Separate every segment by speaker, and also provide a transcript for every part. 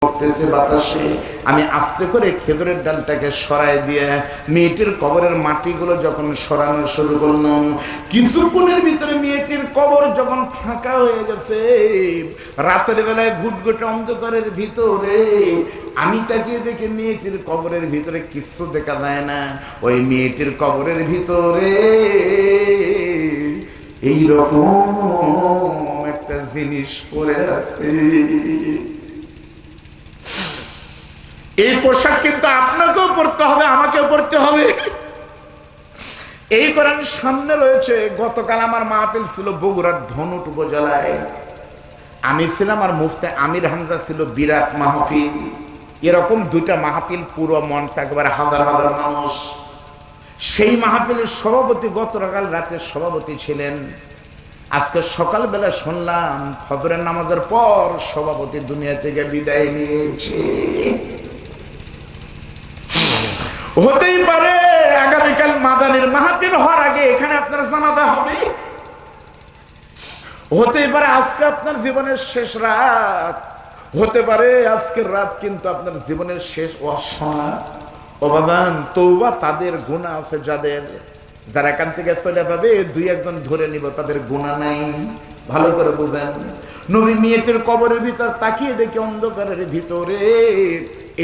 Speaker 1: করতেছে বাতাসে। আমি আস্তে করে খেজুরের ডালটাকে সরাই দিয়ে মেয়েটির কবরের মাটিগুলো যখন সরানো শুরু করলাম, কিছুক্ষণের ভিতরে মেয়েটির কবর যখন ফাঁকা হয়ে গেছে, রাতের বেলায় ঘুটঘুটে অন্ধকারের ভিতরে আমি তাকিয়ে দেখি মেয়েটির কবরের ভিতরে কিছু দেখা যায় না। ওই মেয়েটির কবরের ভিতরে এইরকম একটা জিনিস পড়ে আছে। এই পোশাক কিন্তু আপনাকেও পড়তে হবে, আমাকেও পড়তে হবে। এই কোরআন সামনে রয়েছে। গতকাল আমার মাহফিল ছিল বগুড়ার ধনুট উপজেলায়। আমি ছিলাম আর মুফতি আমির হামজা ছিল। বিরাট মাহফিল। এরকম দুইটা মাহফিল, পুরো মঞ্চ একবারে হাজার হাজার মানুষ। সেই মাহফিলের সভাপতি গতকাল রাতের সভাপতি ছিলেন। আজকে সকালবেলা শুনলাম ফজরের নামাজের পর সভাপতি দুনিয়া থেকে বিদায় নিয়েছে। হতেই পারে আগামীকাল মাদানির মাহফিল হওয়ার আগে এখানে আপনার জানাজা হবে। হতেই পারে আজকে আপনার জীবনের শেষ রাত। হতে পারে আজকের রাত কিন্তু আপনার জীবনের শেষ অসময়। অবাদান তওবা তাদের গুনাহ আছে যারা এখান থেকে চলে যাবে, দুই একজন ধরে নিব, তাদের গুনাহ নাই। ভালো করে বুঝেন। নবী মেয়েটির কবরের ভিতর তাকিয়ে দেখি অন্ধকারের ভিতরে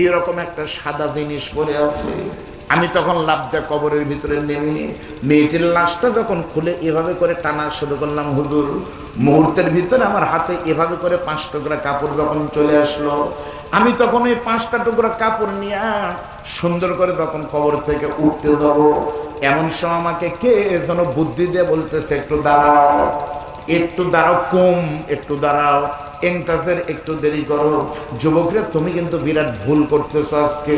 Speaker 1: এইরকম একটা সাদা জিনিস পড়ে আছে। আমি তখন লাফ দিয়ে কবরের ভিতরে নেমে মেয়েটির লাশটা যখন খুলে এভাবে করে টানা শুরু করলাম, হুজুর মুহূর্তের ভিতরে আমার হাতে এভাবে করে 5 টুকরা কাপড় যখন চলে আসলো, আমি তখন এই 5টা টুকরা কাপড় নিয়ে সুন্দর করে যখন কবর থেকে উঠতে যাব, এমন সময় আমাকে কে যেন বুদ্ধি দিয়ে বলতেছে, একটু দাঁড়াও, একটু দাঁড়াও, একটু দাঁড়াও, এন্তাজের একটু দেরি করো। যুবকরা, তুমি কিন্তু বিরাট ভুল করতেছো। আজকে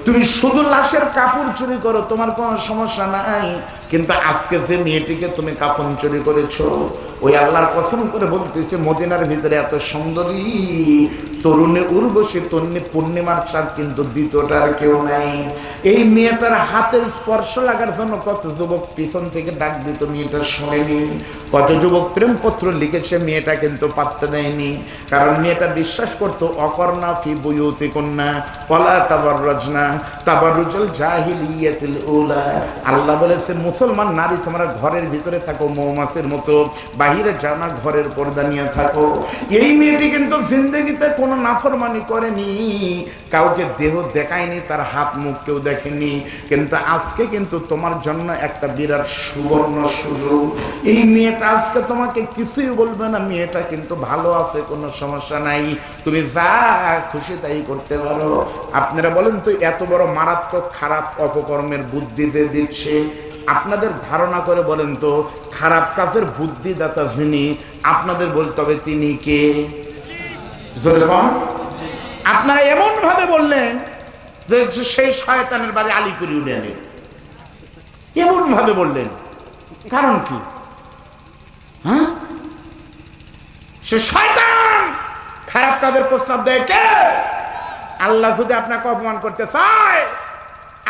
Speaker 1: তুমি শুধু লাশের কাপড় চুরি করো, তোমার কোনো সমস্যা নাই, কিন্তু আজকে যে মেয়েটিকে তুমি কাফন চুরি করেছো, ওই আল্লাহর কসম করে বলতেছে, মদিনার ভিতরে এত সুন্দরী তরুণী উর্বশী তন্নি পূর্ণিমার চাঁদ কিন্তু দ্বিতীয়টার কেউ নাই। এই মেয়েটার হাতের স্পর্শ লাগার জন্য কত যুবক পিছন থেকে ডাক দিত, মেয়েটা শোনেনি। কত যুবক প্রেমপত্র লিখেছে, মেয়েটা কিন্তু পাত্তা দেয়নি। কারণ মেয়েটা বিশ্বাস করতো অকর্ণা ফি বুয়ুতিকুন্না ওয়ালা তাবাররাজনা তাবাররুজাল জাহিলিয়াতিল উলা। আল্লাহ বলেছে, মুসলমান নারী তোমরা ঘরের ভিতরে থাকো মৌমাছির মতো, বাহিরে যাও না, ঘরের পর্দা নিয়ে থাকো। এই মেয়েটি কিন্তু জিন্দেগিতে কোনো নাফরমানি করেনি, কাউকে দেহ দেখায়নি, তার হাত মুখ কেউ দেখেনি। কিন্তু আজকে কিন্তু তোমার জন্য একটা বিরাট সুবর্ণ সুযোগ। এই মেয়েটা আজকে তোমাকে কিছুই বলবে না, মেয়েটা কিন্তু ভালো আছে, কোনো সমস্যা নাই, তুমি যা খুশি তাই করতে পারো। আপনারা বলেন তো, এত বড় মারাত্মক খারাপ অপকর্মের বুদ্ধি দিয়ে দিচ্ছে। আপনাদের ধারণা করে বলেন তো, খারাপ কাজের বুদ্ধিদাতা যিনি, আপনাদের বলতে হবে তিনি কে? আপনারা এমন ভাবে বললেন যে সেই শয়তানের বাড়ি আলিপুরি উড়িয়ানে, এমন ভাবে বললেন, কারণ কি? হ্যাঁ, সে শয়তান। খারাপ কাজের প্রস্তাব দেয় কে? আল্লাহ যদি আপনাকে অপমান করতে চায়,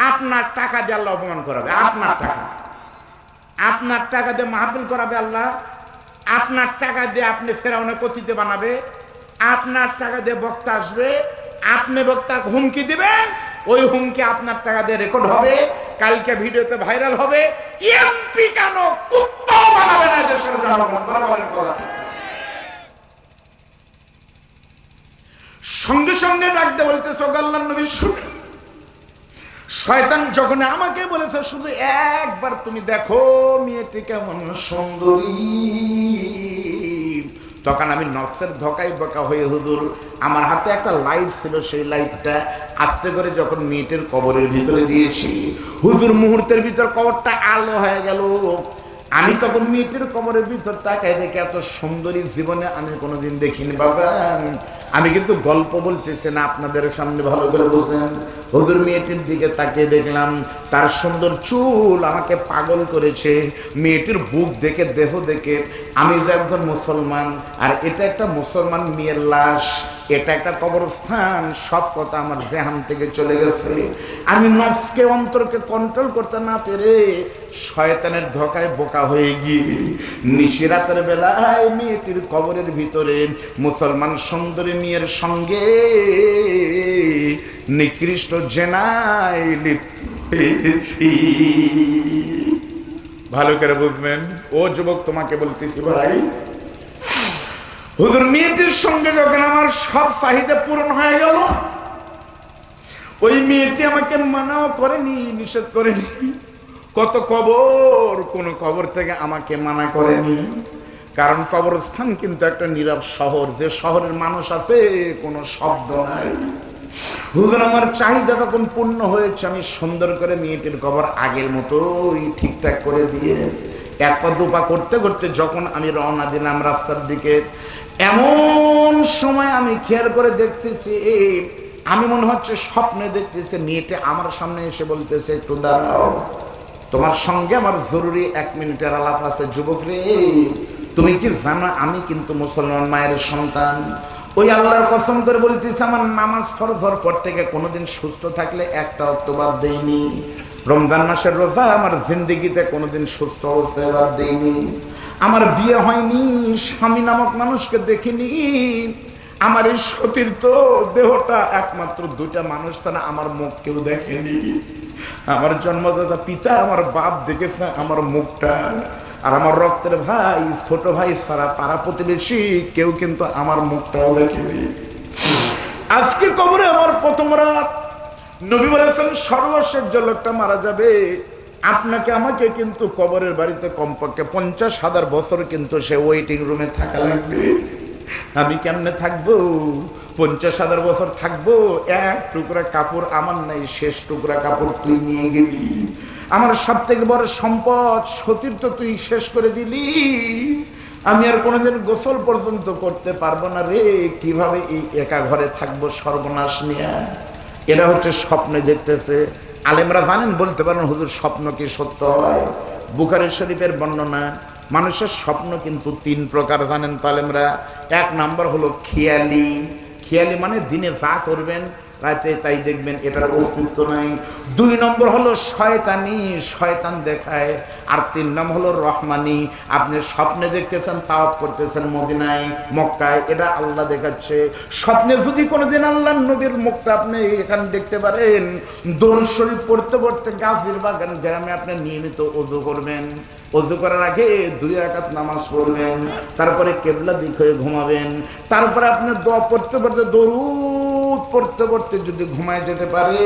Speaker 1: আপনার টাকা দিয়ে আল্লাহ অপমান করাবে। আপনার টাকা দিয়ে মাহফিল করাবে আল্লাহ। আপনার টাকা দিয়ে আপনি ফেরাউনে কথিতে বানাবে। আপনার টাকা দিয়ে বক্তা আসবে, আপনি বক্তা হুমকি দিবেন, ওই হুমকি আপনার টাকা দিয়ে রেকর্ড হবে, কালকে ভিডিওতে ভাইরাল হবে। এমপি কেন কুত্তাও বানাবে না দেশের জনগণ। সঙ্গে সঙ্গে ডাকতে বলতেছে, আল্লাহর নবী শুনুন, শয়তান যখন আমাকে বলেছে শুধু একবার তুমি দেখো মেয়েটি কেমন সুন্দরী, তখন আমি নফসের ধোকায় বোকা হয়ে, হুজুর আমার হাতে একটা লাইট ছিল, সেই লাইটটা আস্তে করে যখন মেয়েটির কবরের ভিতরে দিয়েছি, হুজুর মুহূর্তের ভিতর কবরটা আলো হয়ে গেল। আমি তখন মেয়েটির কবরের ভিতর তাকাই দেখে এত সুন্দরী জীবনে আমি কোনোদিন দেখিনি। বাবা, আমি কিন্তু গল্প বলতেছি না, আপনাদের সামনে ভালো করে বুঝলেন। হুজুর মেয়েটির দিকে তাকিয়ে দেখলাম, তার সুন্দর চুল আমাকে পাগল করেছে। মেয়েটির বুক দেখে, দেহ দেখে আমি যে একজন মুসলমান, আর এটা একটা মুসলমান মেয়ের লাশ, এটা একটা কবরস্থান, সব কথা আমার জেহান থেকে চলে গেছে। আমি নফসকে, অন্তরকে কন্ট্রোল করতে না পেরে শয়তানের ধোকায় বোকা হয়ে গিয়ে নিশিরাতের বেলায় মেয়েটির কবরের ভিতরে মুসলমান সুন্দরী মেয়ের সঙ্গে নিকৃষ্ট জেনায় লিপ্ত হয়েছি। ভালো করে বুঝবেন ও যুবক, তোমাকে বলতেছি ভাই, হুজুর মেয়েটির সঙ্গে যখন আমার সব চাহিদা পূরণ হয়ে গেল, ওই মেয়েটি আমাকে মানাও করেনি, নিষেধ করেনি। কত কবর, কোন কবর থেকে আমাকে মানা করেনি, কারণ কবরস্থান কিন্তু একটা নীরব শহর, যে শহরের মানুষ আছে কোনো শব্দ নাই। হুজুর আমার চাহিদা তখন পূর্ণ হয়েছে, আমি সুন্দর করে মেয়েটির কবর আগের মতোই ঠিকঠাক করে দিয়ে এক পা দুপা করতে করতে যখন আমি রওনা দিলাম রাস্তার দিকে, এমন সময় আমি খেয়াল করে দেখতেছি, আমি মনে হচ্ছে স্বপ্নে দেখতেছি, মেয়েটি আমার সামনে এসে বলতেছে, একটু দাঁড়াও, তোমার সঙ্গে আমার জরুরি 1 মিনিটের আলাপ আছে। যুবক রে, তুমি কি জানো আমি কিন্তু মুসলমান মায়ের সন্তান? ওই আল্লাহর কসম করে বলতেছে, আমার নামাজ ফরজ হওয়ার পর থেকে কোনোদিন সুস্থ থাকলে একটা ওয়াক্ত বাদ দেইনি। রমজান মাসের রোজা আমার জিন্দেগিতে কোনোদিন সুস্থ অবস্থায় বাদ দেইনি। আমার বিয়ে হয়নি, স্বামী নামক মানুষকে দেখিনি। আমার এই সতীর্থ দেহটা একমাত্র 2টা মানুষ ছাড়া আমার মুখ কেউ দেখেনি। আমার জন্মদাতা পিতা, আমার বাপ দেখেছে আমার মুখটা, আর আমার রক্তের ভাই, ছোট ভাই ছাড়া পাড়া প্রতিবেশী কেউ কিন্তু আমার মুখটাও দেখেনি। আজকে কবরে আমার প্রথম রাত। নবী বলেছেন সর্বশেষ যে লোকটা মারা যাবে, আপনাকে আমাকে কিন্তু কবরের বাড়িতে কমপক্ষে 50,000 বছর কিন্তু সে ওয়েটিং রুমে থাকা লাগবে। আমি কেমনে থাকবো? 50,000 বছর থাকবো? এক টুকরা কাপড় আমার নাই, শেষ টুকরা কাপড় তুই নিয়ে গেলি। আমার সব থেকে বড় সম্পদ সতীর্থ তুই শেষ করে দিলি। আমি আর কোনোদিন গোসল পর্যন্ত করতে পারবো না রে, কিভাবে এই একা ঘরে থাকবো সর্বনাশ নিয়ে। এরা হচ্ছে স্বপ্নে দেখতেছে। আলেমরা জানেন, বলতে পারেন হুজুর স্বপ্ন কি সত্য হয়? বুখারী শরীফের বর্ণনা, মানুষের স্বপ্ন কিন্তু 3 প্রকার, জানেন তো আলেমরা? 1 নাম্বার হলো খেয়ালি। খেয়ালি মানে দিনে যা করবেন রাতে তাই দেখবেন, এটার অস্তিত্ব নাই। 2 নম্বর হলো শয়তানি, শয়তান দেখায়। আর 3 নম্বর হলো রহমানি, আপনি স্বপ্নে দেখতেছেন তাওয়াফ করতেছেন মদিনায়, মক্কায়, এটা আল্লাহ দেখাচ্ছে। স্বপ্নে যদি কোনোদিন আল্লাহর নবীর মুখটা আপনি এখানে দেখতে পারেন, দরুদ শরীফ পড়তে পড়তে গাছের বাগান গ্রামে আপনি নিয়মিত ওযু করবেন। ওযু করার আগে 2 রাকাত নামাজ পড়বেন, তারপরে কিবলা দিক হয়ে ঘুমাবেন, তারপরে আপনি দোয়া পড়তে পড়তে, দরুদ পড়তে পড়তে যদি ঘুমায় যেতে পারে,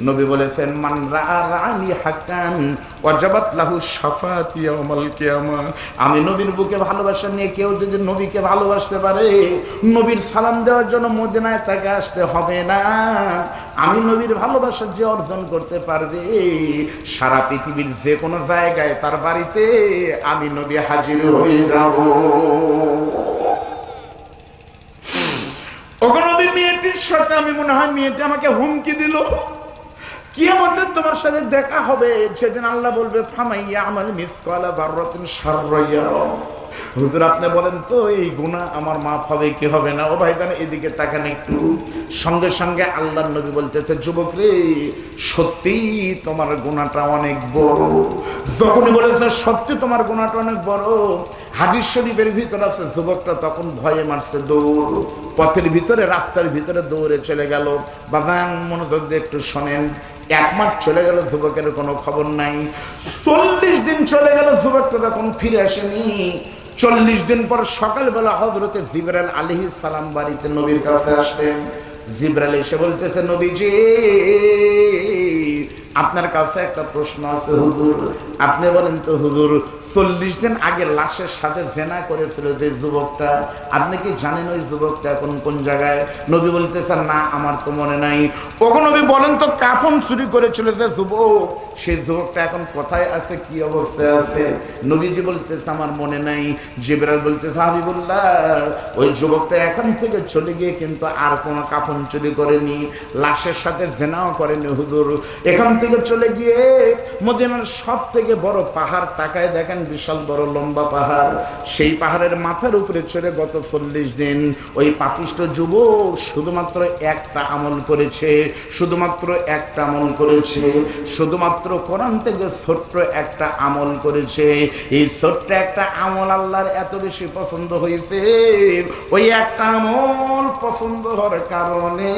Speaker 1: নবী বলেছেন মান রাআনি হাক্কান ওয়াজাবাত লাহু শাফাআতি ইয়াউমাল কিয়ামা। আমি নবীর বুকে ভালোবাসা নিয়ে কেউ যদি নবীকে ভালোবাসতে পারে, নবীর সালাম দেওয়ার জন্য মদিনায় তাকে আসতে হবে না। আমি নবীর ভালোবাসা যে অর্জন করতে পারবে, সারা পৃথিবীর যে কোনো জায়গায় তার বাড়িতে আমি নবী হাজির হয়ে যাব। ওগো নবী, মেয়েটির সাথে আমি মনে হয় মেয়েটি আমাকে হুমকি দিল, কিয়ামতে তোমার সাথে দেখা হবে। সেদিন আল্লাহ বলবে ফামাইয়া আমাল মিসকালা যাররাতিন শাররান ইয়ারা। হুজুর আপনি বলেন তো এই গুনাহ আমার মাফ হবে কি হবে না? ও ভাইজান এদিকে তাকান একটু। সঙ্গে সঙ্গে আল্লাহর নবী বলতেছে, যুবক রে, সত্যি তোমার গুনাহটা অনেক বড়। যখনই বলেছে সত্যি তোমার গুনাহটা অনেক বড়, হাদিস শরীফের ভিতর আছে যুবকটা তখন ভয়ে মারছে দৌড়, পথের ভিতরে রাস্তার ভিতরে দৌড়ে চলে গেল। বাগান মনোযোগ দিয়ে একটু শোনেন। 1 মাস চলে গেল, যুবকের কোনো খবর নাই। 40 দিন চলে গেল, যুবকটা তখন ফিরে আসেনি। 40 দিন পর সকালবেলা হযরতে জিবরাইল আলাইহিস সালাম বাড়িতে নবীর কাছে আসলেন। জিবরাইল এসে বলতেছে, নবীজি আপনার কাছে একটা প্রশ্ন আছে হুজুর। আপনি বলেন তো হুজুর, 40 দিন আগে লাশের সাথে জেনা করেছিল যে যুবকটা, আপনি কি জানেন ওই যুবকটা এখন কোন জায়গায়? নবী বলতেছেন, না আমার তো মনে নাই। ওগো নবী বলেন তো, কাফন চুরি করেছিল যে যুবক, সেই যুবকটা এখন কোথায় আছে, কি অবস্থায় আছে? নবীজি বলতেছে, আমার মনে নাই। জিবরাইল বলতেছে, হাবিবুল্লাহ ওই যুবকটা এখান থেকে চলে গিয়ে কিন্তু আর কোনো কাফন চুরি করেনি, লাশের সাথে জেনাও করেনি হুজুর। এখান থেকে চলে গিয়ে মদিনার সব থেকে বড় পাহাড় তাকায় দেখেন, বিশাল বড় লম্বা পাহাড়। সেই পাহাড়ের মাথার উপরে চড়ে গত 40 দিন ওই পাপিষ্ঠ যুবক শুধুমাত্র একটা আমল করেছে, শুধুমাত্র একটা আমল করেছে, শুধুমাত্র কোরআন থেকে ছোট্ট একটা আমল করেছে। এই ছোট্ট একটা আমল আল্লাহর এত বেশি পছন্দ হয়েছে, ওই একটা আমল পছন্দ হওয়ার কারণে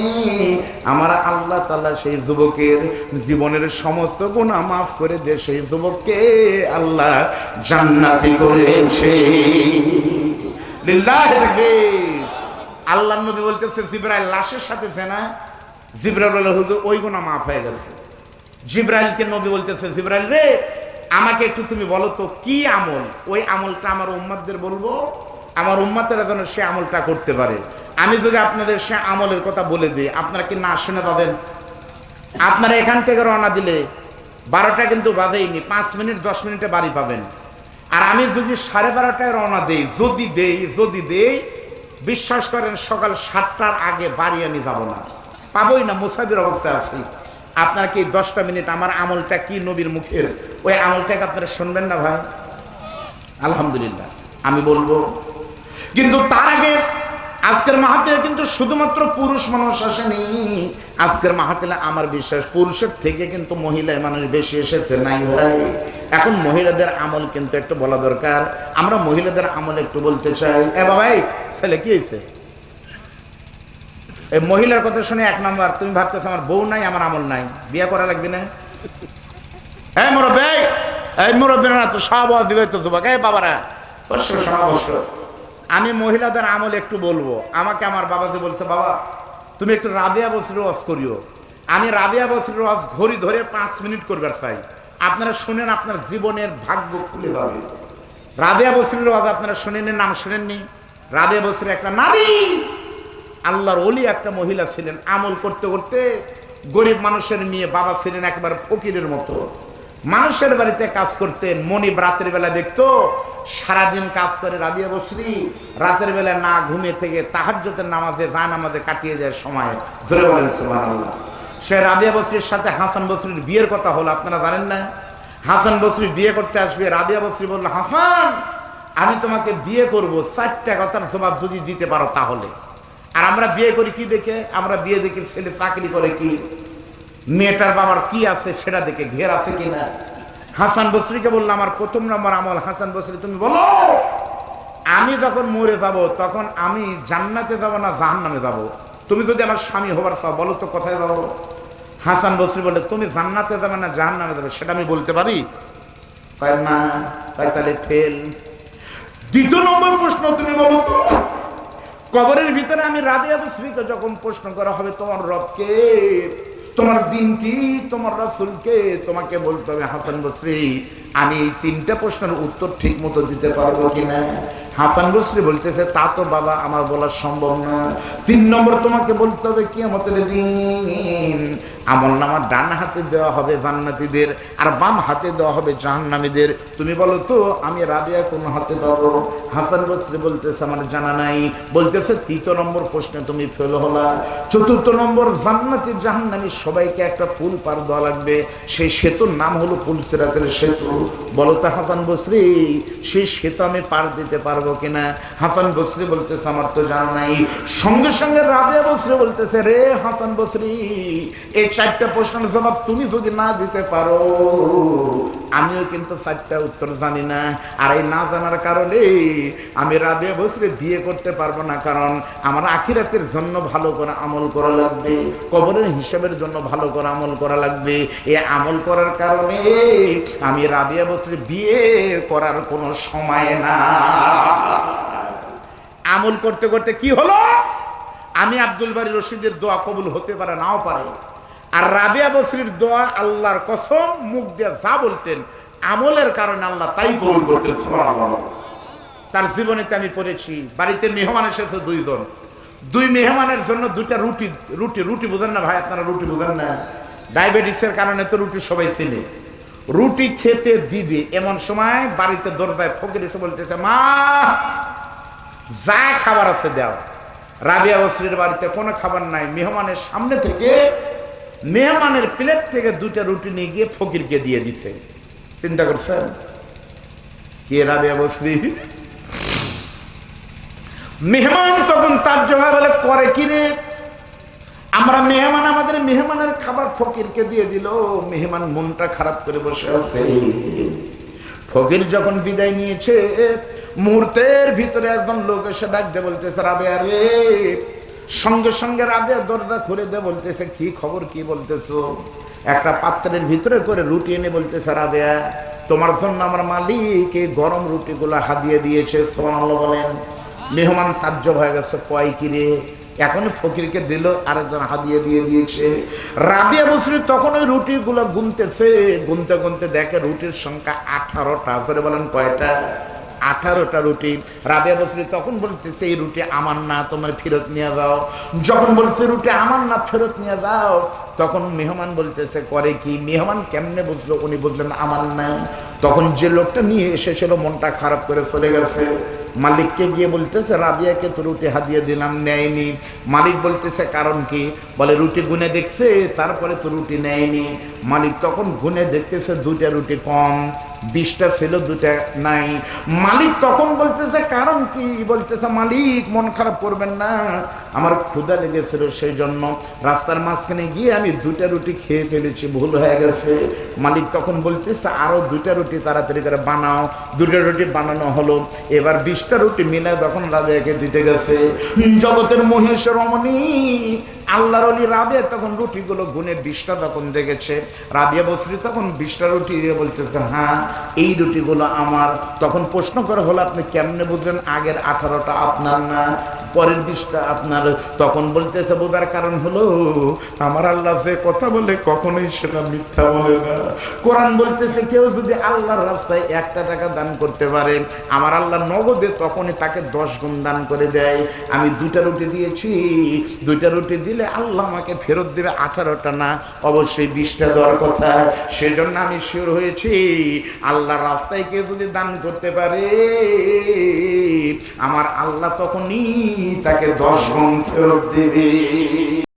Speaker 1: আমার আল্লাহ তাআলা সেই যুবকের জীবনের সমস্ত গুনাহ মাফ করে দিয়ে সেই যুবককে আল্লাহ জান্নাতি করেছে। লিল্লাহি তাকবীর। আল্লাহর নবী বলতেছে, জিবরাইল লাশের সাথে জেনা। জিবরাইল বলে, হুজুর ওই গুনাহ মাফ হয়ে গেছে। জিবরাইলকে নবী বলতেছে, জিবরাইল রে, আমাকে একটু তুমি বলো তো কি আমল, ওই আমলটা আমার উম্মতদের বলবো, আমার উম্মতেরা যেন সে আমলটা করতে পারে। আমি যদি আপনাদের সে আমলের কথা বলে দিই, আপনারা কি না শুনে পাবেন? আপনারা এখান থেকে রওনা দিলে 12টা কিন্তু বাজেইনি, 5 মিনিট 10 মিনিটে বাড়ি পাবেন। আর আমি যদি 12:30টায় রওনা দেই, যদি দেই বিশ্বাস করেন সকাল 7টার আগে বাড়ি আমি যাব না, পাবোই না, মুসাফির অবস্থায় আছি। আপনারা কি 10টা মিনিট আমার আমলটা কি নবীর মুখের, ওই আমলটাকে আপনারা শুনবেন না ভাই? আলহামদুলিল্লাহ আমি বলবো। কিন্তু তার আগে আজকের মাহফিলে কিন্তু শুধুমাত্র পুরুষ মানুষ আসেনি। আজকের মাহফিলে আমার বিশ্বাস পুরুষের থেকে কিন্তু মহিলায় মানুষ বেশি এসেছে, নাই ভাই? এখন মহিলাদের আমল কিন্তু একটু বলা দরকার। আমরা মহিলাদের আমল একটু বলতে চাই। এ বাবাই ছেলে কি হয়েছে? এই মহিলার কথা শুনে 1 নাম্বার তুমি ভাবতেছো আমার বউ নাই, আমার আমল নাই, বিয়ে করা লাগবে না? এই মুরব্বী, এই মুরব্বীরা তো সব বিবাহিত যুবক, এই বাবারা বসো, বসো। আমি মহিলাদের আমল একটু বলবো। আমাকে আমার বাবাজি বলছে, বাবা তুমি একটু রাবিয়া বসরির ওয়াজ করিও। আমি রাবিয়া বসরির ওয়াজ ঘড়ি ধরে 5 মিনিট করবার চাই। আপনারা শুনেন, আপনার জীবনের ভাগ্য খুলে যাবে। রাবিয়া বসরির ওয়াজ আপনারা শুনেন, নাম শুনেননি? রাবিয়া বসরি একটা নারী, আল্লাহর ওলি একটা মহিলা ছিলেন। আমল করতে করতে গরিব মানুষের মেয়ে, বাবা ছিলেন একেবারে ফকিরের মতো, মানুষের বাড়িতে কাজ করতেন। মনিব রাতের বেলা দেখতো সারাদিন কাজ করে রাবিয়া বসরি, রাতের বেলা না ঘুমিয়ে থেকে তাহাজ্জুদের নামাজে জায়নামাজে কাটিয়ে যায় সময়। জোরে বলেন সুবহানাল্লাহ। সে রাবিয়া বসরির সাথে হাসান বসরির বিয়ের কথা হলো, আপনারা জানেন না? হাসান বসরি বিয়ে করতে আসবে, রাবিয়া বসরি বলল, হাসান আমি তোমাকে বিয়ে করব, 4টা কথার জবাব যদি দিতে পারো তাহলে। আর আমরা বিয়ে করি কি দেখে? আমরা বিয়ে দেখি ছেলে চাকরি করে কি, মেয়েটার বাবার কি আছে সেটা দেখে, ঘের আছে কিনা। হাসান বসরিকে বললাম, আমার 1 নম্বর আমল, হাসান বসরি তুমি বলো আমি যখন মরে যাব তখন আমি জান্নাতে যাব না জাহান্নামে যাব? তুমি যদি আমার স্বামী হবার চাও বলো তো কোথায় যাবো? হাসান বসরি বলে, তুমি জান্নাতে যাবে না জাহান্নামে যাবে সেটা আমি বলতে পারি? কয় না। কয় তাহলে ফেল। 2 নম্বর প্রশ্ন, তুমি বলো তো কবরের ভিতরে আমি রাবিয়া বসরিকে যখন প্রশ্ন করা হবে তোমার রবকে, তোমার দিন কি, তোমার রাসূলকে, তোমাকে বলতে হবে হাসান বসরি আমি এই 3টা প্রশ্নের উত্তর ঠিক মতো দিতে পারবো কিনা। হাসান বসরি বলতেছে, তা তো বাবা আমার বলা সম্ভব না। 3 নম্বর তোমাকে বলতে হবে কিয়ামতের দিন আমলনামা ডান হাতে দেওয়া হবে জান্নাতীদের আর বাম হাতে দেওয়া হবে জাহান্নামীদের। তুমি বলো তো আমি রাবিয়া কোন হাতে পাবো? হাসান বসরি বলতেছে আমার জানা নাই। বলতেছে 3 নম্বর প্রশ্নে তুমি ফেল হলা। 4 নম্বর, জান্নাতি জাহান্নামী সবাইকে একটা পুল পার দেওয়া লাগবে, সেই সেতুর নাম হলো পুল সিরাতের সেতু। বলো তো হাসান বসরি সেই সেতু আমি পার দিতে পারবো কিনা? হাসান বসরি বলতেছে আমার তো জানা নাই। সঙ্গে সঙ্গে রাবিয়া বসরি বলতেছে, রে হাসান বসরি এই 4টা প্রশ্নের জবাব তুমি যদি না দিতে পারো আমিও কিন্তু 4টা উত্তর জানি না। আর এই না জানার কারণে আমি রাবিয়া বসরি বিয়ে করতে পারবো না, কারণ আমার আখিরাতের জন্য ভালো করে আমল করা লাগবে, কবরের হিসাবের জন্য ভালো করে আমল করা লাগবে। এই আমল করার কারণে আমি রাবিয়া বসরি বিয়ে করার কোনো সময় না। আমল করতে করতে কি হলো? আমি আব্দুল বারী রশিদের দোয়া কবুল হতে পারে নাও পারে, আর রাবিয়া বসরির দোয়া আল্লাহর কসম মুখ দিয়ে যা বলতেন আমলের কারণে আল্লাহ তাই কবুল করতেন। সুবহানাল্লাহ। তার জীবনীতে আমি পড়েছি, বাড়িতে মেহমান এসেছে 2 জন, 2 মেহমানের জন্য 2টা রুটি বুঝেন না ভাই? আপনারা রুটি বুঝেন না? ডায়াবেটিসের কারণে তো রুটি সবাই চিনে। রুটি খেতে দিবে এমন সময় বাড়িতে দরজায় ফকির এসে বলতেছে, মা যা খাবার আছে দাও। রাবিয়া বসরির বাড়িতে কোনো খাবার নাই। মেহমানের সামনে থেকে মেহমানের প্লেট থেকে 2টা রুটি নিয়ে গিয়ে ফকিরকে দিয়ে দিছে। চিন্তা করছেন কে? রাবিয়া বসরি। মেহমান তখন তার জবাব বলে, করে কি রে, আমরা মেহমান, আমাদের মেহমানের খাবার ফকিরকে দিয়ে দিল। মেহমান মনটা খারাপ করে বসে আছে। ফকির যখন বিদায় নিয়েছে, মুহূর্তের ভিতরে একজন লোক এসে ডাক দিয়ে বলতেছে, রাবেয়া রে। সঙ্গে সঙ্গে রাবেয়া দরজা খুলে দিয়ে বলতেছে, কি খবর, কি বলতেছো? একটা পাত্রের ভিতরে করে রুটি এনে বলতেছে, রাবেয়া তোমার জন্য আমার মালিক এই গরম রুটিগুলো হাদিয়ে দিয়েছে। সুবহানাল্লাহ বলেন। মেহমান তাজ্জব হয়ে গেছে, কয় কি রে, এখন ফকিরকে দিল, আরেকজন হাদিয়ে দিয়ে দিয়েছে। রাবিয়া বসরি তখন ওই রুটিগুলো গুনতেছে, গুনতে গুনতে দেখে রুটির সংখ্যা 18টা। ধরে বলেন কয়টা? 18টা রুটি। রাবিয়া বসরি তখন বলতেছে, এই রুটি আমার না, তোমার ফেরত নিয়ে যাও। যখন বলছে রুটি আমার না, ফেরত নিয়ে যাও, তখন মেহমান বলতেছে, করে কি? মেহমান কেমনে বুঝলো? উনি বুঝলেন আমার না। তখন যে লোকটা নিয়ে এসেছিল মনটা খারাপ করে চলে গেছে। মালিককে গিয়ে বলতেছে, রাবিয়াকে তো রুটি হাদিয়ে দিলাম, নেয়নি। মালিক বলতেছে, কারণ কি? বলে রুটি গুনে দেখছে, তারপরে তো রুটি নেয়নি। মালিক তখন গুনে দেখতেছে 2টা রুটি কম, 20টা ছিল, 2টা নাই। মালিক তখন বলতেছে, কারণ কি? বলতেছে, মালিক মন খারাপ করবেন না, আমার ক্ষুধা লেগেছিল, সেই জন্য রাস্তার মাঝখানে গিয়ে আমি 2টা রুটি খেয়ে ফেলেছি, ভুল হয়ে গেছে। মালিক তখন বলতেছে, আরো 2টা রুটি তাড়াতাড়ি করে বানাও। 2টা রুটি বানানো হলো। এবার 20টা রুটি মিলে তখন রাবিয়াকে দিতে গেছে। জগতের মহেশ রমণী আল্লাহর ওলি রাবিয়া তখন রুটিগুলো গুনে 20টা তখন দেখেছে। রাবিয়া বসরি তখন 20টা রুটি দিয়ে বলতেছে, হ্যাঁ এই রুটিগুলো আমার। তখন প্রশ্ন করা হলো, আপনি কেমনে বুঝলেন আগের 18টা আপনার না, পরের 20টা আপনার? তখন বলতেছে, বোঝার কারণ হলো আমার আল্লাহ যে কথা বলে কখনোই সেটা মিথ্যা বলে না। কোরআন বলতেছে, কেউ যদি আল্লাহর রাস্তায় 1টা টাকা দান করতে পারে, আমার আল্লাহ নগদে তখনই তাকে 10 গুণ দান করে দেয়। আমি 2টা রুটি দিয়েছি, 2টা রুটি দিলে আল্লাহ আমাকে ফেরত দেবে 18টা না, অবশ্যই 20টা দেওয়ার কথা। সেজন্য আমি শিওর হয়েছি আল্লাহর রাস্তায় কেউ যদি দান করতে পারে, আমার আল্লাহ তখনই তাকে 10 গুণ ফেরত দেবে।